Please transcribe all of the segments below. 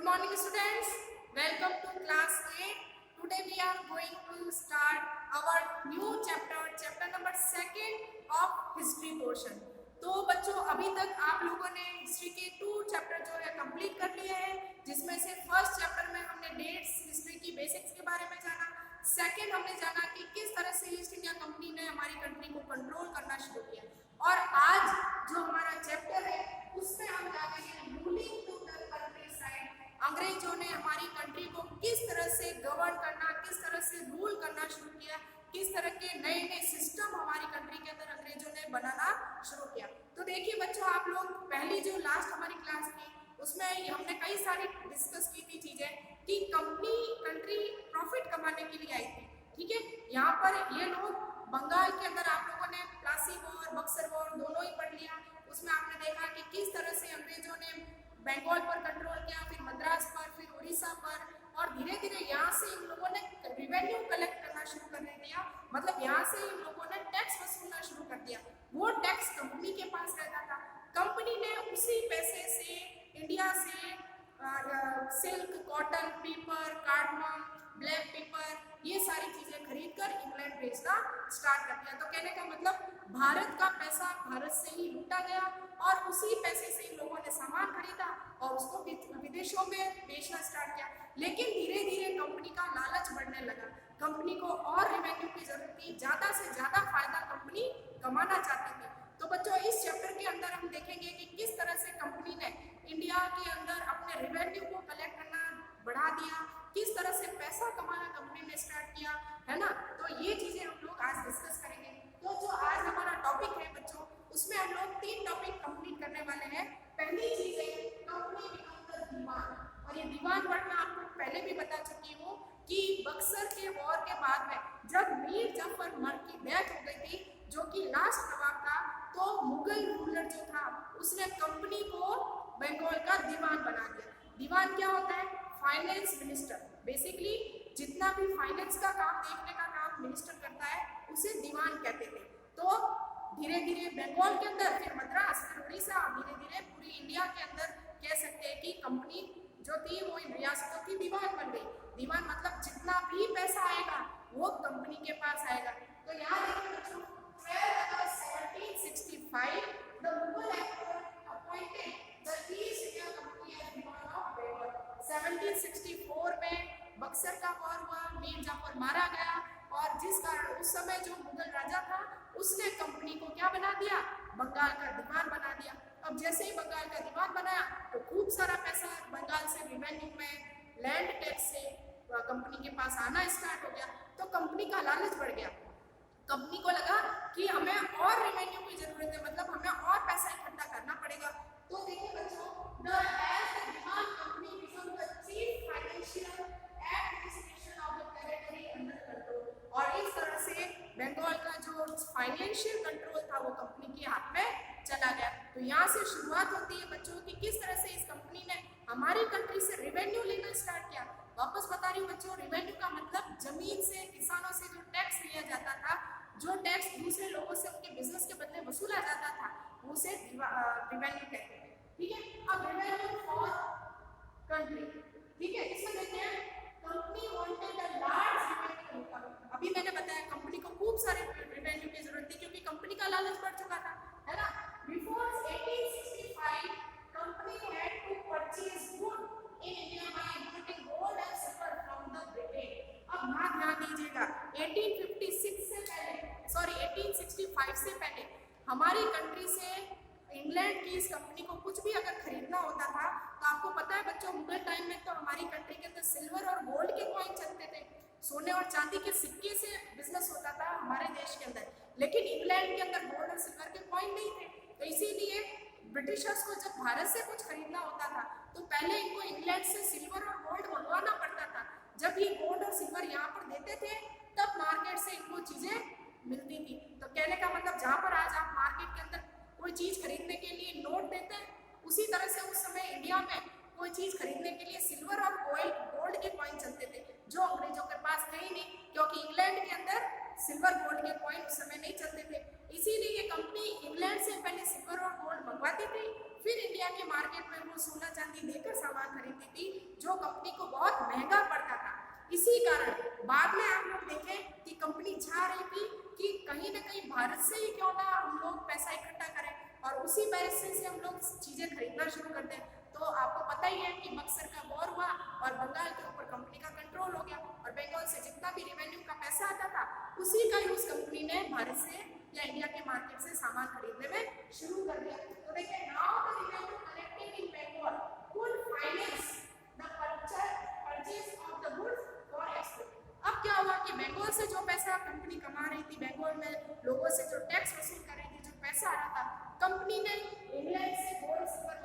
Good morning students, welcome to class 8. Today we are going to start our new chapter number 2 of history portion. तो बच्चों अभी तक आप लोगों ने हिस्ट्री के 2 चैप्टर जो है कंप्लीट कर लिए हैं, जिसमें से फर्स्ट चैप्टर में हमने डेट्स हिस्ट्री की बेसिक्स के बारे में जाना, सेकंड हमने जाना कि किस तरह से ईस्ट इंडिया कंपनी ने हमारी कंट्री को कंट्रोल करना शुरू किया, और आज जो हमारा चैप्टर है उसमें हम जानेंगे ruling to the countryside. अंग्रेजों ने हमारी कंट्री को किस तरह से गवर्न करना, किस तरह से रूल करना शुरू किया, किस तरह के नए नए सिस्टम हमारी कंट्री के अंदर अंग्रेजों ने बनाना शुरू किया। तो देखिए बच्चों, आप लोग पहली जो लास्ट हमारी क्लास थी उसमें हमने कई सारी डिस्कस की थी चीजें कि कंट्री प्रॉफिट कमाने के लिए आई थी। ठीक है, यहाँ पर ये लोग बंगाल के अंदर आप लोगों ने प्लासी वॉर, बक्सर वॉर दोनों ही पढ़ लिया। उसमें आपने देखा कि किस तरह से अंग्रेजों ने बंगाल पर कंट्रोल किया, फिर मद्रास पर, फिर उड़ीसा पर, और धीरे धीरे यहाँ से इन लोगों ने रिवेन्यू कलेक्ट करना शुरू कर दिया। मतलब यहाँ से इन लोगों ने टैक्स वसूलना शुरू कर दिया। वो टैक्स कंपनी के पास रहता था, कंपनी ने उसी पैसे से इंडिया से silk, cotton, paper, cardamom, black pepper, ये सारी चीजें खरीद कर इंग्लैंड भेजना स्टार्ट कर दिया। तो कहने का मतलब भारत का पैसा भारत से ही लूटा गया, और उसी पैसे से इन लोगों ने सामान खरीदा और उसको विदेशों में बेचना स्टार्ट किया। लेकिन धीरे धीरे कंपनी का लालच बढ़ने लगा, कंपनी को और रेवेन्यू की जरूरत थी, ज्यादा से ज्यादा फायदा कंपनी कमाना चाहती थी। तो बच्चों इस चैप्टर के अंदर हम देखेंगे कि किस तरह से कंपनी ने इंडिया के अंदर अपने रेवेन्यू को कलेक्ट करना बढ़ा दिया, किस तरह से पैसा कमाना कंपनी ने स्टार्ट किया, है ना। तो ये चीजें हम लोग आज डिस्कस करेंगे। तो जो आज हमारा टॉपिक है बच्चों, उसमें हम लोग 3 टॉपिक कंप्लीट करने वाले हैं। पहली चीज है कंपनी बिकम द दीवान, और ये दीवान वर्ड मैं आपको पहले भी बता चुकी हूँ कि बक्सर के वॉर के बाद में जब मीर जाफर की डेथ हो गई थी, जो कि लास्ट नवाब था, तो मुगल रूलर जो था उसने कंपनी को बंगाल का दीवान बना दिया। दीवान क्या होता है? Finance minister. बेसिकली जितना भी फाइनेंस का काम देखने का काम मिनिस्टर करता है उसे दीवान कहते थे। तो धीरे धीरे बंगाल के अंदर, फिर मद्रास, फिर उड़ीसा, धीरे धीरे पूरी इंडिया के अंदर कह सकते हैं कि कंपनी जो थी वो इन रियासतों की दीवान बन गई। दीवान मतलब जितना भी पैसा आएगा वो कंपनी के पास आएगा। तो यहाँ देखिए बच्चों, 12 अगस्त 1765 the Mughal emperor appointed the East India Company as Diwan of Bengal। 1764 में बक्सर का वॉर हुआ, मीर जाफर मारा गया, और जिस कारण उस समय जो मुगल राजा था उसने कंपनी को क्या बना दिया? बंगाल का दीवान बना दिया। अब जैसे ही बंगाल का दीवान बनाया तो खूब सारा पैसा बंगाल से रिवेन्यू में, लैंड टैक्स से कंपनी के पास आना स्टार्ट हो गया। तो कंपनी का लालच बढ़ गया, कंपनी को लगा कि हमें और रेवेन्यू की जरूरत है, मतलब हमें और पैसा इकट्ठा करना पड़ेगा। तो देखिए बच्चों, company become the chief financial administration of the territory under control, और इस तरह से बंगाल का जो फाइनेंशियल कंट्रोल था वो कंपनी के हाथ में चला गया। तो यहाँ से शुरुआत होती है बच्चों की किस तरह से इस कंपनी ने हमारी कंट्री से रेवेन्यू लेना स्टार्ट किया। वापस बता रही हूँ बच्चों, रेवेन्यू का मतलब जमीन से, किसानों से जो टैक्स लिया जाता था, जो टैक्स दूसरे लोगों से उनके बिजनेस के बदले वसूला जाता था, उसे रेवेन्यू कहते हैं। ठीक है, अब रेवेन्यू फॉर कंट्री, ठीक है, इसमें देखते हैं company wanted a large revenue income. अभी मैंने बताया कंपनी को खूब सारे रेवेन्यू की जरूरत थी क्योंकि कंपनी का लालच बढ़ चुका था, है ना। Before 1865 company had to purchase good in India by importing gold and silver from the Britain. अब ध्यान दीजिएगा, 1856 से पहले, सॉरी 1865 से पहले हमारी कंट्री से इंग्लैंड की इस कंपनी को कुछ भी अगर खरीदना होता था, तो आपको पता है बच्चों, मुगल टाइम में तो हमारी कंट्री के अंदर सिल्वर और गोल्ड के कॉइन चलते थे, सोने और चांदी के सिक्के से बिजनेस होता था हमारे देश के अंदर, लेकिन इंग्लैंड के अंदर गोल्ड और सिल्वर के कॉइन नहीं थे। तो इसीलिए ब्रिटिशर्स को जब भारत से कुछ खरीदना होता था तो पहले इनको इंग्लैंड से सिल्वर और गोल्ड मंगवाना पड़ता था। जब ये गोल्ड और सिल्वर यहाँ पर देते थे तब मार्केट से इनको चीजें मिलती थी। तो कहने का मतलब जहाँ पर आज आप मार्केट के अंदर कोई चीज खरीदने के लिए नोट देते हैं, उसी तरह से उस समय इंडिया में कोई चीज खरीदने के लिए सिल्वर और गोल्ड के कॉइन चलते थे, जो अंग्रेजों के पास थे ही नहीं, क्योंकि इंग्लैंड के अंदर सिल्वर गोल्ड के कॉइन उस समय नहीं चलते थे। इसीलिए ये कंपनी इंग्लैंड से पहले सिल्वर और गोल्ड मंगवाती थी, फिर इंडिया के मार्केट में वो सोना चांदी देकर सामान खरीदती थी, इसी कारण बाद में आप लोग देखें कि कंपनी चाह रही थी कि कहीं ना कहीं भारत से ही क्यों ना हम लोग पैसा इकट्ठा करें और उसी पैसे से हम लोग चीजें खरीदना शुरू कर दें। तो आपको पता ही है कि बक्सर का वॉर हुआ और बंगाल के ऊपर कंपनी का कंट्रोल हो गया और बंगाल से जितना भी रेवेन्यू का पैसा आता था उसी का यूज कंपनी ने भारत से या इंडिया के मार्केट से सामान खरीदने में शुरू कर दिया। तो देखिए, now the revenue collected in Bengal could finance the purchase of the goods for export. अब क्या हुआ कि बंगाल से जो पैसा कंपनी कमा रही थी, बंगाल में लोगों से जो टैक्स वसूल कर रही थी, जो पैसा आ रहा था, कंपनी ने इंग्लैंड से गोल्ड सिल्वर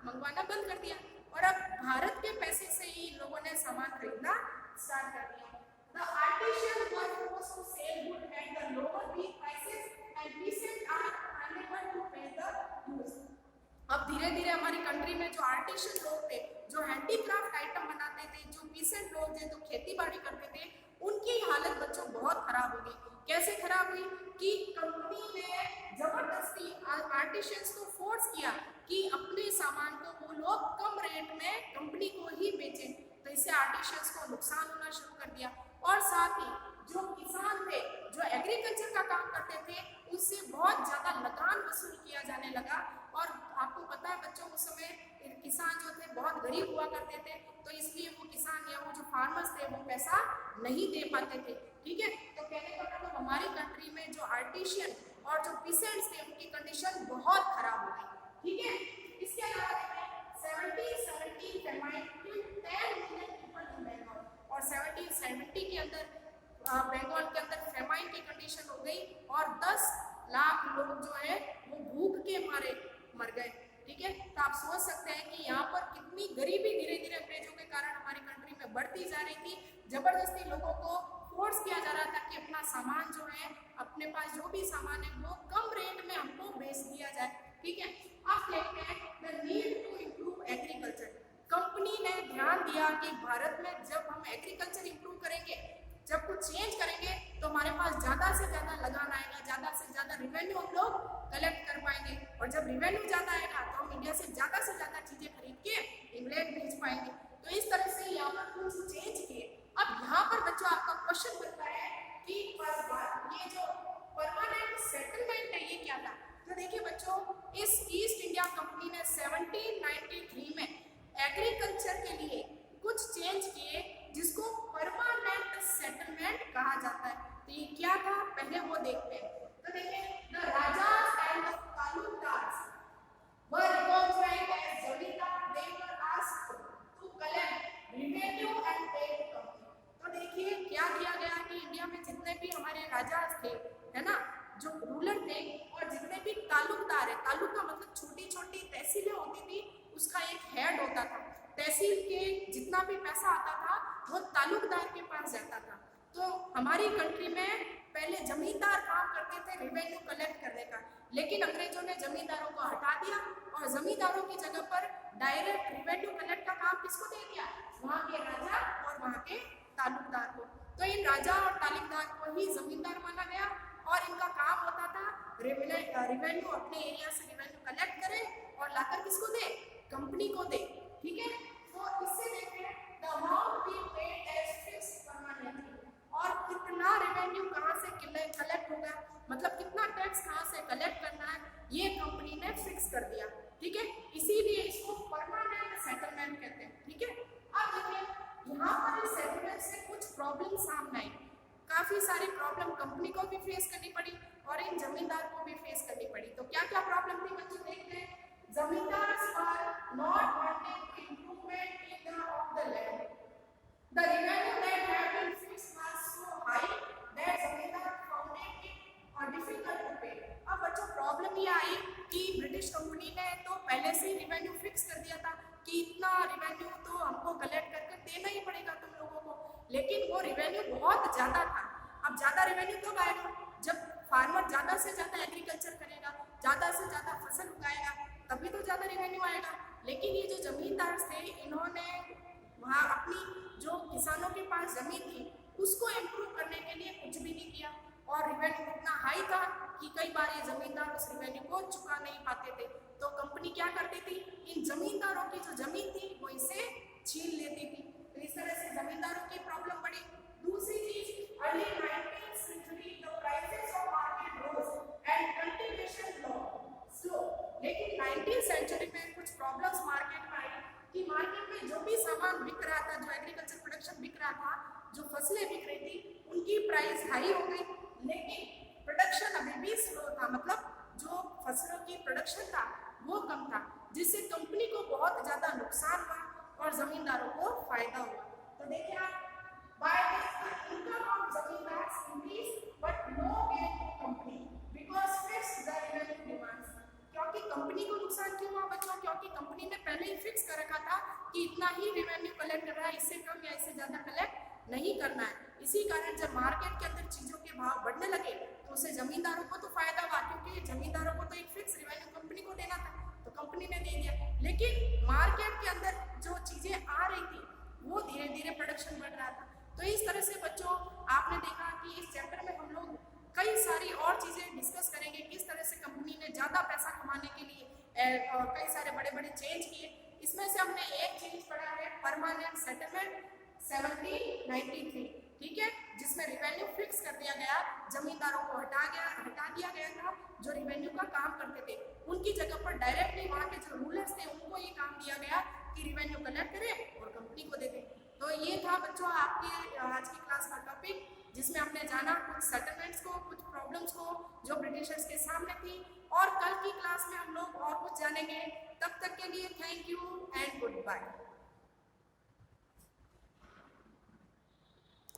मंगवाना बंद कर दिया और अब भारत के पैसे से ही इन लोगों ने सामान खरीदना स्टार्ट कर दिया। The artisan were forced to sell goods at the lower wheat prices and peasants are unable to pay the dues। अब धीरे धीरे हमारी कंट्री में जो आर्टिशन लोग थे, जो हैंडीक्राफ्ट आइटम बनाते थे, जो पीसेंट लोग थे, जो खेती बाड़ी करते थे, उनकी हालत बच्चों बहुत खराब हो गई। कैसे खराब हुई कि कंपनी ने जबरदस्ती आर्टिशंस को फोर्स किया कि अपने सामान को वो लोग कम रेट में कंपनी को ही बेचें। तो इससे आर्टिशंस को नुकसान होना शुरू कर दिया और साथ ही जो किसान थे, जो एग्रीकल्चर का काम करते थे, उससे बहुत ज्यादा लगान वसूल किया जाने लगा। और आपको पता है बच्चों, उस समय किसान जो थे बहुत गरीब हुआ करते थे, तो इसलिए वो किसान या वो जो फार्मर्स थे वो पैसा नहीं दे पाते थे। ठीक है, तो कहने का मतलब हमारी कंट्री में जो आर्टिशियन और जो पीसेंट्स थे उनकी कंडीशन बहुत खराब हो गई। ठीक है, इसके अलावा 1770 famine killed 10 million people in Bengal और 1770 के अंदर बंगाल के अंदर फेमाइन की कंडीशन हो गई और 10 लाख लोग जो है वो भूख के मारे मर गए। ठीक है, तो आप सोच सकते हैं कि यहाँ पर कितनी गरीबी धीरे धीरे अंग्रेजों के कारण हमारी कंट्री में बढ़ती जा रही थी। जबरदस्ती लोगों को फोर्स किया जा रहा था कि अपना सामान जो है, अपने पास जो भी सामान है वो कम रेट में हमको बेच दिया जाए। ठीक है, अब देखते हैं the need to improve agriculture. Company ने ध्यान दिया कि भारत में जब हम एग्रीकल्चर इम्प्रूव करेंगे, जब कुछ चेंज करेंगे तो हमारे पास ज़्यादा से ज़्यादा लगान आएगा, ज़्यादा से ज़्यादा रिवेन्यू हम लोग कलेक्ट कर पाएंगे और जब रिवेन्यू ज़्यादा आएगा तो हम इंडिया से ज़्यादा चीज़ें खरीद के इंग्लैंड भेज पाएंगे। तो इस तरह से यहाँ पर कुछ चेंज किए। अब यहाँ पर बच्चों आपका क्वेश्चन बनता है कि ये जो परमानेंट सेटलमेंट है ये क्या था। तो देखिए बच्चों, इस ईस्ट इंडिया कंपनी ने 1793 में एग्रीकल्चर के लिए कुछ चेंज किए जिसको परमानेंट सेटलमेंट कहा जाता है। तो ये क्या था पहले वो देखते हैं। तो देखिए, the rajas and the taluqdars were recognised as zamindar. They were asked to collect revenue and pay to company. तो देखिए क्या किया गया कि इंडिया में जितने भी हमारे राजा थे, है ना, जो रूलर थे और जितने भी तालुकदार है, तालुक का मतलब छोटी छोटी तहसीलें होती थी, उसका एक हेड होता था। तहसील के जितना भी पैसा आता था वो तालुकदार के पास जाता था। तो हमारी कंट्री में पहले जमींदार काम करते थे रेवेन्यू कलेक्ट करने का, लेकिन अंग्रेजों ने जमींदारों को हटा दिया और जमींदारों की जगह पर डायरेक्ट रेवेन्यू कलेक्ट का काम किसको दे दिया, वहाँ के राजा और वहाँ के तालुकदार को। तो इन राजा और तालुकदार को ही जमींदार माना गया और इनका काम होता था रेवेन्यू, अपने एरिया से रेवेन्यू कलेक्ट करे और लाकर किसको दे, कंपनी को दे। ठीक है, तो इससे देखिए the amount be paid as fixed permanently, और कितना रेवेन्यू कहाँ से कलेक्ट होगा, मतलब कितना टैक्स कहाँ से कलेक्ट करना है, ये कंपनी ने फिक्स कर दिया। ठीक है, इसीलिए इसको परमानेंट सेटलमेंट कहते हैं। ठीक है, अब देखिए यहाँ पर इस सेटलमेंट से कुछ प्रॉब्लम सामने आई। काफी सारी प्रॉब्लम कंपनी को भी फेस करनी पड़ी और इन जमींदार को भी फेस करनी पड़ी। तो क्या क्या प्रॉब्लम थी बच्चों, देखते हैं। Zamindars were not wanted to improvement in the land. The revenue that had been fixed was so high that zamindar found it difficult to pay. अब बच्चों प्रॉब्लम ये आई कि ब्रिटिश कंपनी ने तो पहले से ही रेवेन्यू फिक्स कर दिया था कि इतना रेवेन्यू तो हमको कलेक्ट करके देना ही पड़ेगा तुम लोगों को, लेकिन वो रेवेन्यू बहुत ज़्यादा था। अब ज़्यादा रेवेन्यू कब आएगा, जब फार्मर ज़्यादा से ज़्यादा एग्रीकल्चर करेगा, ज़्यादा से ज़्यादा फसल उगाएगा, तभी तो ज़्यादा रेवेन्यू आएगा। लेकिन ये जो जमींदार थे, इन्होंने वहाँ अपनी जो किसानों के पास ज़मीन थी उसको इम्प्रूव करने के लिए कुछ भी नहीं किया और रेवेन्यू इतना हाई था कि कई बार ये जमींदार उस रेवेन्यू को चुका नहीं पाते थे। तो कंपनी क्या करती थी, इन जमींदारों की जो जमीन थी वो इसे छीन लेती थी। तो इस तरह से जमींदारों की प्रॉब्लम प्रॉब्लम्स मार्केट में आई कि मार्केट में जो भी सामान बिक रहा था, जो एग्रीकल्चर प्रोडक्शन बिक रहा था, जो फसलें बिक रही थी, उनकी प्राइस हाई हो गई, लेकिन प्रोडक्शन अभी भी स्लो था, मतलब जो फसलों की प्रोडक्शन था वो कम था, जिससे कंपनी को बहुत ज्यादा नुकसान हुआ और जमींदारों को फायदा हुआ। तो देखिए आप, by this income of zamindars increase but no gain to company because fix the revenue demands. क्योंकि कंपनी को नुकसान क्यों हुआ बच्चों? क्योंकि कंपनी ने पहले ही फिक्स कर रखा था कि इतना ही रेवेन्यू कलेक्ट कर रहा है, इससे कम या इससे ज्यादा कलेक्ट नहीं करना है। इसी कारण जब मार्केट के अंदर चीजों के भाव बढ़ने लगे तो उससे जमींदारों को तो फायदा हुआ, क्योंकि जमींदारों को तो एक फिक्स रेवेन्यू कंपनी को देना था, तो कंपनी ने दे दिया। लेकिन मार्केट के अंदर जो चीजें आ रही थी वो धीरे धीरे प्रोडक्शन बढ़ रहा था। तो इस तरह से बच्चों आपने देखा कि इस चैप्टर में हम लोग कई सारी और चीजें डिस्कस करेंगे, किस तरह से कंपनी ने ज्यादा पैसा कमाने के लिए कई सारे बड़े बड़े चेंज किए। इसमें से हमने एक चेंज पढ़ा है परमानेंट सेटलमेंट 1793, ठीक है, जिसमें रिवेन्यू फिक्स कर दिया गया, जमींदारों को हटा दिया गया था जो रिवेन्यू का काम करते थे, उनकी जगह पर डायरेक्टली वहाँ के जो रूलर्स थे उनको ये काम दिया गया कि रिवेन्यू कलेक्ट करें और कंपनी को दे दें। तो ये था बच्चों आपके आज की क्लास का टॉपिक, जिसमें हमने जाना कुछ सेटलमेंट्स को, कुछ प्रॉब्लम्स को जो ब्रिटिशर्स के सामने थी, और कल की क्लास में हम लोग और कुछ जानेंगे। तब तक के लिए thank you and good bye.